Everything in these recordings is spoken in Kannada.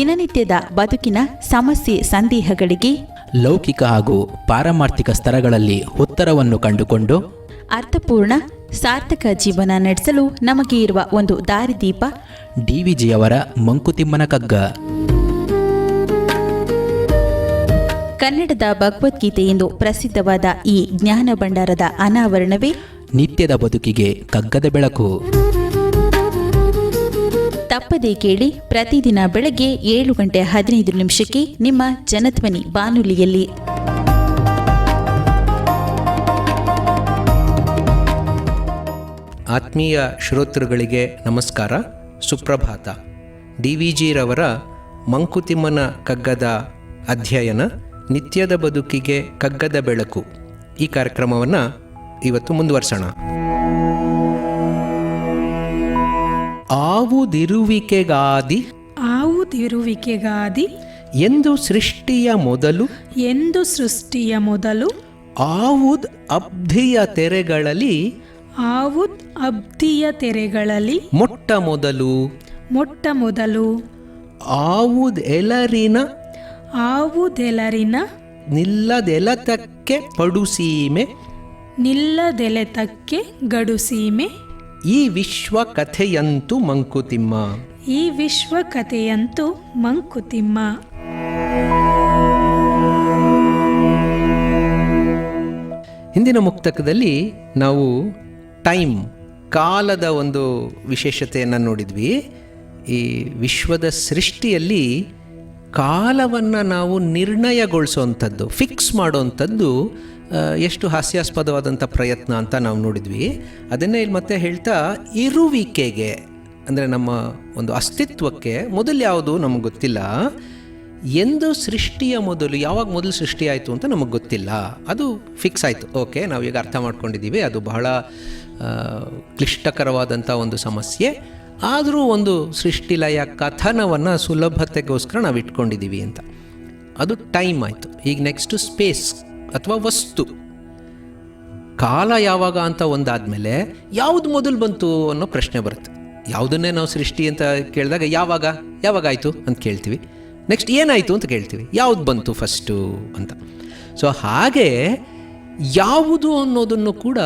ದಿನನಿತ್ಯದ ಬದುಕಿನ ಸಮಸ್ಯೆ ಸಂದೇಹಗಳಿಗೆ ಲೌಕಿಕ ಹಾಗೂ ಪಾರಮಾರ್ಥಿಕ ಸ್ತರಗಳಲ್ಲಿ ಉತ್ತರವನ್ನು ಕಂಡುಕೊಂಡು ಅರ್ಥಪೂರ್ಣ ಸಾರ್ಥಕ ಜೀವನ ನಡೆಸಲು ನಮಗೆ ಇರುವ ಒಂದು ದಾರಿದೀಪ ಡಿವಿಜಿಯವರ ಮಂಕುತಿಮ್ಮನ ಕಗ್ಗ. ಕನ್ನಡದ ಭಗವದ್ಗೀತೆ ಎಂದು ಪ್ರಸಿದ್ಧವಾದ ಈ ಜ್ಞಾನ ಭಂಡಾರದ ಅನಾವರಣವೇ ನಿತ್ಯದ ಬದುಕಿಗೆ ಕಗ್ಗದ ಬೆಳಕು. ತಪ್ಪದೇ ಕೇಳಿ, ಪ್ರತಿದಿನ ಬೆಳಗ್ಗೆ 7:15 ನಿಮ್ಮ ಜನಧ್ವನಿ ಬಾನುಲಿಯಲ್ಲಿ. ಆತ್ಮೀಯ ಶ್ರೋತೃಗಳಿಗೆ ನಮಸ್ಕಾರ, ಸುಪ್ರಭಾತ. ಡಿವಿಜಿರವರ ಮಂಕುತಿಮ್ಮನ ಕಗ್ಗದ ಅಧ್ಯಯನ ನಿತ್ಯದ ಬದುಕಿಗೆ ಕಗ್ಗದ ಬೆಳಕು, ಈ ಕಾರ್ಯಕ್ರಮವನ್ನು ಇವತ್ತು ಮುಂದುವರ್ಸೋಣ. ಆವುದಿರುವಿಕೆಗಾದಿ ಎಂದು ಸೃಷ್ಟಿಯ ಮೊದಲು ಆವುದ್ ಅಬ್ಧಿಯ ತೆರೆಗಳಲ್ಲಿ ಮೊಟ್ಟ ಮೊದಲು ಆವುದೆಲರಿನ ನಿಲ್ಲದೆಲೆತಕ್ಕೆ ಗಡುಸೀಮೆ ಈ ವಿಶ್ವ ಕಥೆಯಂತೂ ಮಂಕುತಿಮ್ಮ. ಹಿಂದಿನ ಮುಕ್ತಕದಲ್ಲಿ ನಾವು ಕಾಲದ ಒಂದು ವಿಶೇಷತೆಯನ್ನು ನೋಡಿದ್ವಿ. ಈ ವಿಶ್ವದ ಸೃಷ್ಟಿಯಲ್ಲಿ ಕಾಲವನ್ನು ನಾವು ನಿರ್ಣಯಗೊಳಿಸೋವಂಥದ್ದು, ಫಿಕ್ಸ್ ಮಾಡೋವಂಥದ್ದು ಎಷ್ಟು ಹಾಸ್ಯಾಸ್ಪದವಾದಂಥ ಪ್ರಯತ್ನ ಅಂತ ನಾವು ನೋಡಿದ್ವಿ. ಅದನ್ನೇ ಇಲ್ಲಿ ಮತ್ತೆ ಹೇಳ್ತಾ, ಇರುವಿಕೆಗೆ ಅಂದರೆ ನಮ್ಮ ಒಂದು ಅಸ್ತಿತ್ವಕ್ಕೆ ಮೊದಲು ಯಾವುದು ನಮಗೆ ಗೊತ್ತಿಲ್ಲ, ಎಂದು ಸೃಷ್ಟಿಯ ಯಾವಾಗ ಮೊದಲು ಸೃಷ್ಟಿ ಆಯಿತು ಅಂತ ನಮಗೆ ಗೊತ್ತಿಲ್ಲ, ಅದು ಫಿಕ್ಸ್ ಆಯಿತು. ಓಕೆ, ನಾವೀಗ ಅರ್ಥ ಮಾಡ್ಕೊಂಡಿದ್ದೀವಿ, ಅದು ಬಹಳ ಕ್ಲಿಷ್ಟಕರವಾದಂಥ ಒಂದು ಸಮಸ್ಯೆ. ಆದರೂ ಒಂದು ಸೃಷ್ಟಿಲಯ ಕಥನವನ್ನು ಸುಲಭತೆಗೋಸ್ಕರ ನಾವು ಇಟ್ಕೊಂಡಿದ್ದೀವಿ ಅಂತ. ಅದು ಟೈಮ್ ಆಯಿತು. ಈಗ ನೆಕ್ಸ್ಟು ಸ್ಪೇಸ್ ಅಥವಾ ವಸ್ತು. ಕಾಲ ಯಾವಾಗ ಅಂತ ಒಂದಾದಮೇಲೆ ಯಾವುದು ಮೊದಲು ಬಂತು ಅನ್ನೋ ಪ್ರಶ್ನೆ ಬರುತ್ತೆ. ಯಾವುದನ್ನೇ ನಾವು ಸೃಷ್ಟಿ ಅಂತ ಕೇಳಿದಾಗ ಯಾವಾಗ ಆಯಿತು ಅಂತ ಕೇಳ್ತೀವಿ. ನೆಕ್ಸ್ಟ್ ಏನಾಯಿತು ಅಂತ ಕೇಳ್ತೀವಿ, ಯಾವುದು ಬಂತು ಫಸ್ಟು ಅಂತ. ಸೊ ಹಾಗೆ ಯಾವುದು ಅನ್ನೋದನ್ನು ಕೂಡ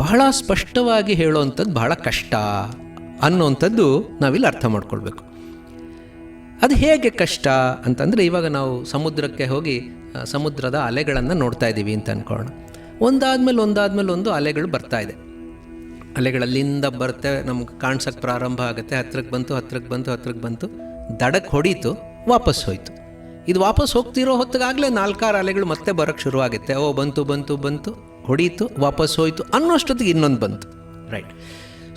ಬಹಳ ಸ್ಪಷ್ಟವಾಗಿ ಹೇಳೋವಂಥದ್ದು ಬಹಳ ಕಷ್ಟ ಅನ್ನೋವಂಥದ್ದು ನಾವಿಲ್ಲಿ ಅರ್ಥ ಮಾಡ್ಕೊಳ್ಬೇಕು. ಅದು ಹೇಗೆ ಕಷ್ಟ ಅಂತಂದರೆ, ಇವಾಗ ನಾವು ಸಮುದ್ರಕ್ಕೆ ಹೋಗಿ ಸಮುದ್ರದ ಅಲೆಗಳನ್ನು ನೋಡ್ತಾ ಇದ್ದೀವಿ ಅಂತ ಅಂದ್ಕೊಳ್ಳೋಣ. ಒಂದಾದ್ಮೇಲೆ ಒಂದು ಅಲೆಗಳು ಬರ್ತಾ ಇದೆ. ಅಲೆಗಳಲ್ಲಿಂದ ಬರುತ್ತೆ, ನಮ್ಗೆ ಕಾಣಿಸೋಕ್ಕೆ ಪ್ರಾರಂಭ ಆಗುತ್ತೆ, ಹತ್ರಕ್ಕೆ ಬಂತು, ದಡಕ್ಕೆ ಹೊಡೀತು, ವಾಪಸ್ ಹೋಯಿತು. ಇದು ವಾಪಸ್ ಹೋಗ್ತಿರೋ ಹೊತ್ತಿಗಾಗಲೇ 4-6 ಅಲೆಗಳು ಮತ್ತೆ ಬರೋಕ್ಕೆ ಶುರುವಾಗುತ್ತೆ. ಬಂತು ಹೊಡೀತು, ವಾಪಸ್ ಹೋಯಿತು ಅನ್ನೋಷ್ಟೊತ್ತಿಗೆ ಇನ್ನೊಂದು ಬಂತು. ರೈಟ್.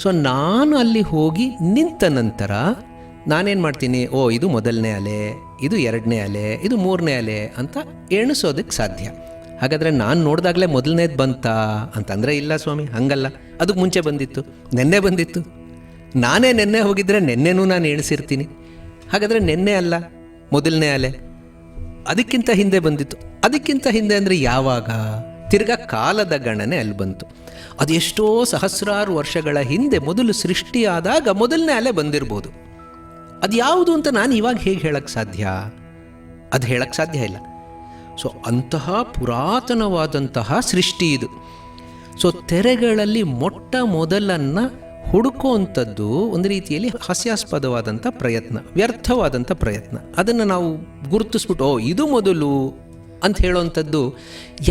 ಸೊ ನಾನು ಅಲ್ಲಿ ಹೋಗಿ ನಿಂತ ನಂತರ ನಾನೇನು ಮಾಡ್ತೀನಿ, ಇದು ಮೊದಲನೇ ಅಲೆ, ಇದು 2ನೇ ಅಲೆ, ಇದು 3ನೇ ಅಲೆ ಅಂತ ಎಣಿಸೋದಕ್ಕೆ ಸಾಧ್ಯ. ಹಾಗಾದರೆ ನಾನು ನೋಡಿದಾಗಲೇ ಮೊದಲನೇದು ಬಂತಾ ಅಂತಂದರೆ ಇಲ್ಲ ಸ್ವಾಮಿ, ಹಂಗಲ್ಲ, ಅದಕ್ಕೆ ಮುಂಚೆ ಬಂದಿತ್ತು, ನೆನ್ನೆ ಬಂದಿತ್ತು. ನಾನೇ ನೆನ್ನೆ ಹೋಗಿದ್ರೆ ನೆನ್ನೆನೂ ನಾನು ಎಣಿಸಿರ್ತೀನಿ. ಹಾಗಾದರೆ ನೆನ್ನೆ ಅಲ್ಲ, ಮೊದಲನೇ ಅಲೆ, ಅದಕ್ಕಿಂತ ಹಿಂದೆ ಬಂದಿತ್ತು. ಅದಕ್ಕಿಂತ ಹಿಂದೆ ಅಂದರೆ ಯಾವಾಗ? ತಿರ್ಗಾ ಕಾಲದ ಗಣನೆ ಅಲ್ಲಿ ಬಂತು. ಅದು ಎಷ್ಟೋ ಸಹಸ್ರಾರು ವರ್ಷಗಳ ಹಿಂದೆ ಮೊದಲು ಸೃಷ್ಟಿಯಾದಾಗ ಮೊದಲನೇ ಅಲೆ ಬಂದಿರ್ಬೋದು. ಅದು ಯಾವುದು ಅಂತ ನಾನು ಇವಾಗ ಹೇಗೆ ಹೇಳಕ್ಕೆ ಸಾಧ್ಯ? ಅದು ಹೇಳಕ್ಕೆ ಸಾಧ್ಯ ಇಲ್ಲ. ಸೊ ಅಂತಹ ಪುರಾತನವಾದಂತಹ ಸೃಷ್ಟಿ ಇದು. ಸೊ ತೆರೆಗಳಲ್ಲಿ ಮೊಟ್ಟ ಮೊದಲನ್ನು ಹುಡುಕುವಂಥದ್ದು ಒಂದು ರೀತಿಯಲ್ಲಿ ಹಾಸ್ಯಾಸ್ಪದವಾದಂಥ ಪ್ರಯತ್ನ, ವ್ಯರ್ಥವಾದಂಥ ಪ್ರಯತ್ನ. ಅದನ್ನು ನಾವು ಗುರುತಿಸ್ಬಿಟ್ಟು ಇದು ಮೊದಲು ಅಂತ ಹೇಳೋವಂಥದ್ದು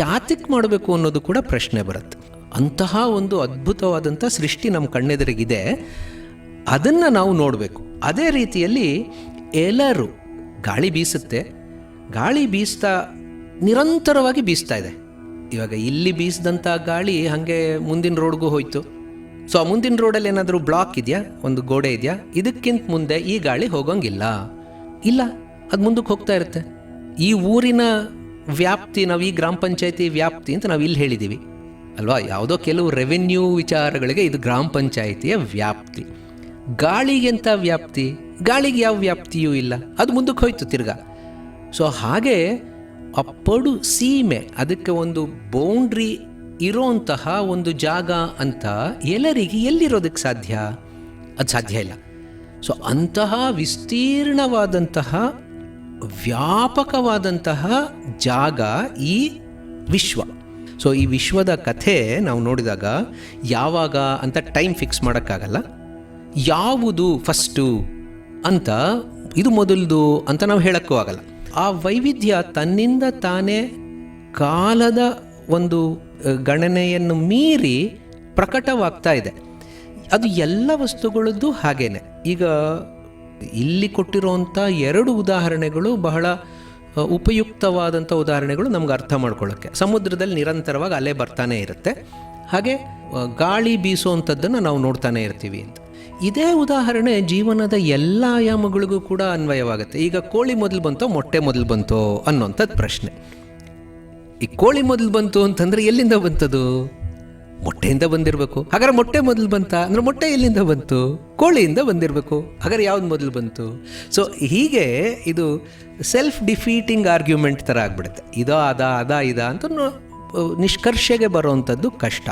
ಯಾತಕ್ಕೆ ಮಾಡಬೇಕು ಅನ್ನೋದು ಕೂಡ ಪ್ರಶ್ನೆ ಬರುತ್ತೆ. ಅಂತಹ ಒಂದು ಅದ್ಭುತವಾದಂಥ ಸೃಷ್ಟಿ ನಮ್ಮ ಕಣ್ಣೆದುರಿಗಿದೆ, ಅದನ್ನು ನಾವು ನೋಡಬೇಕು. ಅದೇ ರೀತಿಯಲ್ಲಿ ಎಲ್ಲರೂ ಗಾಳಿ ಬೀಸುತ್ತೆ, ಗಾಳಿ ಬೀಸ್ತಾ ನಿರಂತರವಾಗಿ ಬೀಸ್ತಾ ಇದೆ. ಇವಾಗ ಇಲ್ಲಿ ಬೀಸಿದಂಥ ಗಾಳಿ ಹಾಗೆ ಮುಂದಿನ ರೋಡ್ಗೂ ಹೋಯಿತು. ಸೊ ಆ ಮುಂದಿನ ರೋಡಲ್ಲಿ ಏನಾದರೂ ಬ್ಲಾಕ್ ಇದೆಯಾ, ಒಂದು ಗೋಡೆ ಇದೆಯಾ? ಇದಕ್ಕಿಂತ ಮುಂದೆ ಈ ಗಾಳಿ ಹೋಗೋಂಗಿಲ್ಲ, ಅದು ಮುಂದಕ್ಕೆ ಹೋಗ್ತಾ ಇರುತ್ತೆ. ಈ ಊರಿನ ವ್ಯಾಪ್ತಿ, ನಾವು ಈ ಗ್ರಾಮ ಪಂಚಾಯತಿ ವ್ಯಾಪ್ತಿ ಅಂತ ನಾವು ಇಲ್ಲಿ ಹೇಳಿದ್ದೀವಿ ಅಲ್ವಾ? ಯಾವುದೋ ಕೆಲವು ರೆವೆನ್ಯೂ ವಿಚಾರಗಳಿಗೆ ಇದು ಗ್ರಾಮ ಪಂಚಾಯಿತಿಯ ವ್ಯಾಪ್ತಿ. ಗಾಳಿಗೆಂಥ ವ್ಯಾಪ್ತಿ? ಗಾಳಿಗೆ ಯಾವ ವ್ಯಾಪ್ತಿಯೂ ಇಲ್ಲ, ಅದು ಮುಂದಕ್ಕೆ ಹೋಯ್ತು ತಿರ್ಗಾ. ಸೊ ಹಾಗೆ ಅಪ್ಪಡು ಸೀಮೆ, ಅದಕ್ಕೆ ಒಂದು ಬೌಂಡ್ರಿ ಇರೋಂತಹ ಒಂದು ಜಾಗ ಅಂತ ಎಲ್ಲರಿಗೆ ಎಲ್ಲಿರೋದಕ್ಕೆ ಸಾಧ್ಯ? ಅದು ಸಾಧ್ಯ ಇಲ್ಲ. ಸೊ ಅಂತಹ ವಿಸ್ತೀರ್ಣವಾದಂತಹ ವ್ಯಾಪಕವಾದಂತಹ ಜಾಗ ಈ ವಿಶ್ವ. ಸೊ ಈ ವಿಶ್ವದ ಕಥೆ ನಾವು ನೋಡಿದಾಗ ಯಾವಾಗ ಅಂತ ಟೈಮ್ ಫಿಕ್ಸ್ ಮಾಡೋಕ್ಕಾಗಲ್ಲ. ಯಾವುದು ಫಸ್ಟು ಅಂತ, ಇದು ಮೊದಲದು ಅಂತ ನಾವು ಹೇಳೋಕ್ಕೂ ಆಗಲ್ಲ. ಆ ವೈವಿಧ್ಯ ತನ್ನಿಂದ ತಾನೇ ಕಾಲದ ಒಂದು ಗಣನೆಯನ್ನು ಮೀರಿ ಪ್ರಕಟವಾಗ್ತಾ ಇದೆ. ಅದು ಎಲ್ಲ ವಸ್ತುಗಳದ್ದು ಹಾಗೇನೆ. ಈಗ ಇಲ್ಲಿ ಕೊಟ್ಟಿರುವಂಥ 2 ಉದಾಹರಣೆಗಳು ಬಹಳ ಉಪಯುಕ್ತವಾದಂಥ ಉದಾಹರಣೆಗಳು ನಮ್ಗೆ ಅರ್ಥ ಮಾಡ್ಕೊಳ್ಳೋಕ್ಕೆ. ಸಮುದ್ರದಲ್ಲಿ ನಿರಂತರವಾಗಿ ಅಲೆ ಬರ್ತಾನೆ ಇರುತ್ತೆ, ಹಾಗೆ ಗಾಳಿ ಬೀಸುವಂಥದ್ದನ್ನು ನಾವು ನೋಡ್ತಾನೆ ಇರ್ತೀವಿ ಅಂತ. ಇದೇ ಉದಾಹರಣೆ ಜೀವನದ ಎಲ್ಲ ಆಯಾಮಗಳಿಗೂ ಕೂಡ ಅನ್ವಯವಾಗುತ್ತೆ. ಈಗ ಕೋಳಿ ಮೊದಲು ಬಂತೋ ಮೊಟ್ಟೆ ಮೊದಲು ಬಂತೋ ಅನ್ನೋಂಥದ್ದು ಪ್ರಶ್ನೆ. ಈ ಕೋಳಿ ಮೊದಲು ಬಂತು ಅಂತಂದರೆ ಎಲ್ಲಿಂದ ಬಂತದು? ಮೊಟ್ಟೆಯಿಂದ ಬಂದಿರಬೇಕು. ಹಾಗಾದ್ರೆ ಮೊಟ್ಟೆ ಮೊದಲು ಬಂತ ಅಂದರೆ ಮೊಟ್ಟೆ ಎಲ್ಲಿಂದ ಬಂತು? ಕೋಳಿಯಿಂದ ಬಂದಿರಬೇಕು. ಹಾಗಾದ್ರೆ ಯಾವ್ದು ಮೊದಲು ಬಂತು? ಸೊ ಹೀಗೆ ಇದು ಸೆಲ್ಫ್ ಡಿಫೀಟಿಂಗ್ ಆರ್ಗ್ಯುಮೆಂಟ್ ಥರ ಆಗಿಬಿಡುತ್ತೆ. ಇದಾ ಇದ ಅಂತ ನಿಷ್ಕರ್ಷೆಗೆ ಬರೋವಂಥದ್ದು ಕಷ್ಟ.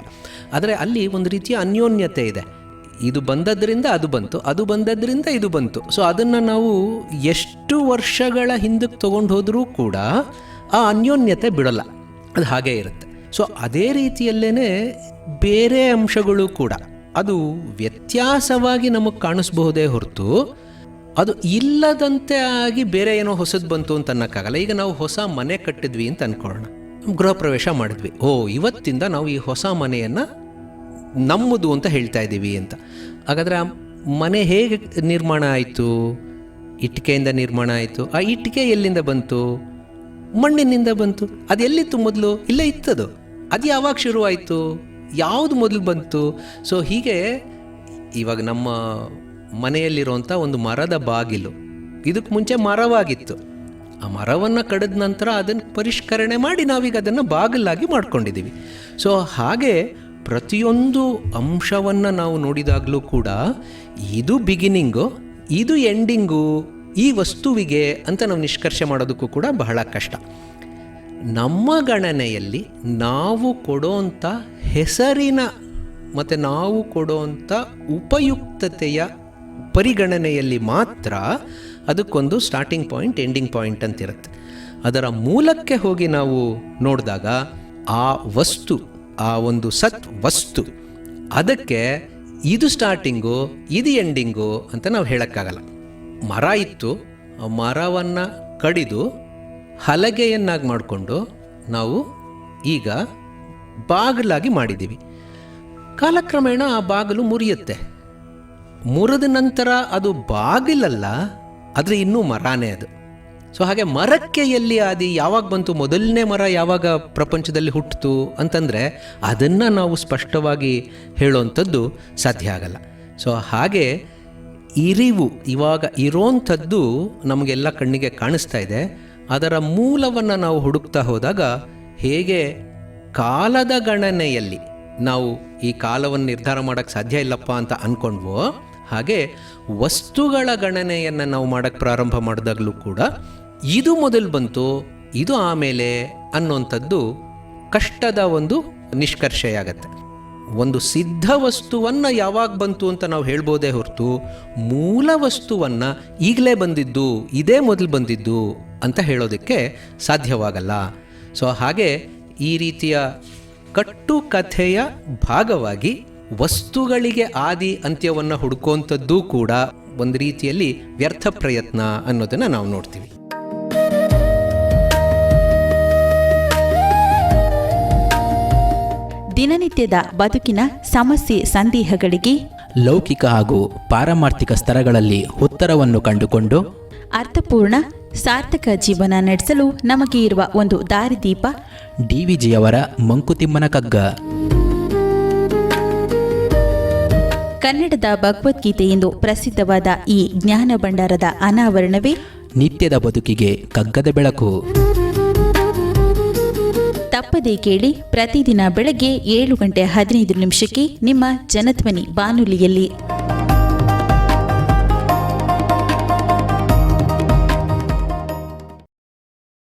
ಆದರೆ ಅಲ್ಲಿ ಒಂದು ರೀತಿಯ ಅನ್ಯೋನ್ಯತೆ ಇದೆ. ಇದು ಬಂದದ್ರಿಂದ ಅದು ಬಂತು, ಅದು ಬಂದದ್ರಿಂದ ಇದು ಬಂತು. ಸೊ ಅದನ್ನು ನಾವು ಎಷ್ಟು ವರ್ಷಗಳ ಹಿಂದಕ್ಕೆ ತೊಗೊಂಡು ಹೋದರೂ ಕೂಡ ಆ ಅನ್ಯೋನ್ಯತೆ ಬಿಡೋಲ್ಲ, ಅದು ಹಾಗೇ ಇರುತ್ತೆ. ಸೊ ಅದೇ ರೀತಿಯಲ್ಲೇ ಬೇರೆ ಅಂಶಗಳು ಕೂಡ ಅದು ವ್ಯತ್ಯಾಸವಾಗಿ ನಮಗೆ ಕಾಣಿಸ್ಬಹುದೇ ಹೊರತು ಅದು ಇಲ್ಲದಂತೆ ಆಗಿ ಬೇರೆ ಏನೋ ಹೊಸದು ಬಂತು ಅಂತ ಅನ್ನೋಕ್ಕಾಗಲ್ಲ. ಈಗ ನಾವು ಹೊಸ ಮನೆ ಕಟ್ಟಿದ್ವಿ ಅಂತ ಅಂದ್ಕೊಳ್ಳೋಣ, ಗೃಹ ಪ್ರವೇಶ ಮಾಡಿದ್ವಿ. ಇವತ್ತಿಂದ ನಾವು ಈ ಹೊಸ ಮನೆಯನ್ನು ನಮ್ಮದು ಅಂತ ಹೇಳ್ತಾ ಇದ್ದೀವಿ ಅಂತ. ಹಾಗಾದರೆ ಆ ಮನೆ ಹೇಗೆ ನಿರ್ಮಾಣ ಆಯಿತು? ಇಟ್ಟಿಗೆಯಿಂದ ನಿರ್ಮಾಣ ಆಯಿತು. ಆ ಇಟ್ಟಿಗೆ ಎಲ್ಲಿಂದ ಬಂತು? ಮಣ್ಣಿನಿಂದ ಬಂತು. ಅದು ಎಲ್ಲಿತ್ತು ಮೊದಲು? ಇಲ್ಲೇ ಇತ್ತದು. ಅದು ಯಾವಾಗ ಶುರುವಾಯಿತು? ಯಾವುದು ಮೊದಲು ಬಂತು? ಸೊ ಹೀಗೆ ಇವಾಗ ನಮ್ಮ ಮನೆಯಲ್ಲಿರುವಂಥ ಒಂದು ಮರದ ಬಾಗಿಲು, ಇದಕ್ಕೆ ಮುಂಚೆ ಮರವಾಗಿತ್ತು. ಆ ಮರವನ್ನು ಕಡಿದ ನಂತರ ಅದನ್ನು ಪರಿಷ್ಕರಣೆ ಮಾಡಿ ನಾವೀಗ ಅದನ್ನು ಬಾಗಿಲಾಗಿ ಮಾಡ್ಕೊಂಡಿದ್ದೀವಿ. ಸೊ ಹಾಗೆ ಪ್ರತಿಯೊಂದು ಅಂಶವನ್ನು ನಾವು ನೋಡಿದಾಗಲೂ ಕೂಡ ಇದು ಬಿಗಿನಿಂಗು, ಇದು ಎಂಡಿಂಗು ಈ ವಸ್ತುವಿಗೆ ಅಂತ ನಾವು ನಿಷ್ಕರ್ಷೆ ಮಾಡೋದಕ್ಕೂ ಕೂಡ ಬಹಳ ಕಷ್ಟ. ನಮ್ಮ ಗಣನೆಯಲ್ಲಿ ನಾವು ಕೊಡೋಂಥ ಹೆಸರಿನ ಮತ್ತು ನಾವು ಕೊಡೋಂಥ ಉಪಯುಕ್ತತೆಯ ಪರಿಗಣನೆಯಲ್ಲಿ ಮಾತ್ರ ಅದಕ್ಕೊಂದು ಸ್ಟಾರ್ಟಿಂಗ್ ಪಾಯಿಂಟ್, ಎಂಡಿಂಗ್ ಪಾಯಿಂಟ್ ಅಂತಿರುತ್ತೆ. ಅದರ ಮೂಲಕ್ಕೆ ಹೋಗಿ ನಾವು ನೋಡಿದಾಗ ಆ ವಸ್ತು, ಆ ಒಂದು ಸತ್ ವಸ್ತು, ಅದಕ್ಕೆ ಇದು ಸ್ಟಾರ್ಟಿಂಗು ಇದು ಎಂಡಿಂಗು ಅಂತ ನಾವು ಹೇಳೋಕ್ಕಾಗಲ್ಲ. ಮರ ಇತ್ತು, ಆ ಮರವನ್ನು ಕಡಿದು ಹಲಗೆಯನ್ನಾಗಿ ಮಾಡಿಕೊಂಡು ನಾವು ಈಗ ಬಾಗಿಲಾಗಿ ಮಾಡಿದ್ದೀವಿ. ಕಾಲಕ್ರಮೇಣ ಆ ಬಾಗಿಲು ಮುರಿಯುತ್ತೆ. ಮುರಿದ ನಂತರ ಅದು ಬಾಗಿಲಲ್ಲ, ಆದರೆ ಇನ್ನೂ ಮರನೇ ಅದು. ಸೊ ಹಾಗೆ ಮರಕ್ಕೆ ಎಲ್ಲಿ ಆದಿ ಯಾವಾಗ ಬಂತು? ಮೊದಲನೇ ಮರ ಯಾವಾಗ ಪ್ರಪಂಚದಲ್ಲಿ ಹುಟ್ಟಿತು ಅಂತಂದರೆ ಅದನ್ನು ನಾವು ಸ್ಪಷ್ಟವಾಗಿ ಹೇಳೋವಂಥದ್ದು ಸಾಧ್ಯ ಆಗಲ್ಲ. ಸೊ ಹಾಗೆ ಇರಿವು ಇವಾಗ ಇರೋಂಥದ್ದು ನಮಗೆಲ್ಲ ಕಣ್ಣಿಗೆ ಕಾಣಿಸ್ತಾ ಇದೆ. ಅದರ ಮೂಲವನ್ನು ನಾವು ಹುಡುಕ್ತಾ ಹೋದಾಗ ಹೇಗೆ ಕಾಲದ ಗಣನೆಯಲ್ಲಿ ನಾವು ಈ ಕಾಲವನ್ನು ನಿರ್ಧಾರ ಮಾಡೋಕ್ಕೆ ಸಾಧ್ಯ ಇಲ್ಲಪ್ಪ ಅಂತ ಅಂದ್ಕೊಂಡ್ವೋ, ಹಾಗೆ ವಸ್ತುಗಳ ಗಣನೆಯನ್ನು ನಾವು ಮಾಡೋಕ್ಕೆ ಪ್ರಾರಂಭ ಮಾಡಿದಾಗಲೂ ಕೂಡ ಇದು ಮೊದಲು ಬಂತು ಇದು ಆಮೇಲೆ ಅನ್ನೋಂಥದ್ದು ಕಷ್ಟದ ಒಂದು ನಿಷ್ಕರ್ಷೆಯಾಗತ್ತೆ. ಒಂದು ಸಿದ್ಧ ವಸ್ತುವನ್ನು ಯಾವಾಗ ಬಂತು ಅಂತ ನಾವು ಹೇಳ್ಬೋದೇ ಹೊರತು ಮೂಲ ವಸ್ತುವನ್ನು ಈಗಲೇ ಬಂದಿದ್ದು, ಇದೇ ಮೊದಲು ಬಂದಿದ್ದು ಅಂತ ಹೇಳೋದಕ್ಕೆ ಸಾಧ್ಯವಾಗಲ್ಲ. ಸೊ ಹಾಗೆ ಈ ರೀತಿಯ ಕಟ್ಟು ಕಥೆಯ ಭಾಗವಾಗಿ ವಸ್ತುಗಳಿಗೆ ಆದಿ ಅಂತ್ಯವನ್ನು ಹುಡುಕುವಂಥದ್ದು ಕೂಡ ಒಂದು ರೀತಿಯಲ್ಲಿ ವ್ಯರ್ಥ ಪ್ರಯತ್ನ ಅನ್ನೋದನ್ನು ನಾವು ನೋಡ್ತೀವಿ. ದಿನನಿತ್ಯದ ಬದುಕಿನ ಸಮಸ್ಯೆ ಸಂದೇಹಗಳಿಗೆ ಲೌಕಿಕ ಹಾಗೂ ಪಾರಮಾರ್ಥಿಕ ಸ್ತರಗಳಲ್ಲಿ ಉತ್ತರವನ್ನು ಕಂಡುಕೊಂಡು ಅರ್ಥಪೂರ್ಣ ಸಾರ್ಥಕ ಜೀವನ ನಡೆಸಲು ನಮಗೆ ಇರುವ ಒಂದು ದಾರಿದೀಪ ಡಿವಿಜಿಯವರ ಮಂಕುತಿಮ್ಮನ ಕಗ್ಗ. ಕನ್ನಡದ ಭಗವದ್ಗೀತೆ ಎಂದು ಪ್ರಸಿದ್ಧವಾದ ಈ ಜ್ಞಾನ ಭಂಡಾರದ ಅನಾವರಣವೇ ನಿತ್ಯದ ಬದುಕಿಗೆ ಕಗ್ಗದ ಬೆಳಕು. ತಪ್ಪದೇ ಕೇಳಿ, ಪ್ರತಿದಿನ ಬೆಳಗ್ಗೆ 7:15 ನಿಮ್ಮ ಜನಧ್ವನಿ ಬಾನುಲಿಯಲ್ಲಿ.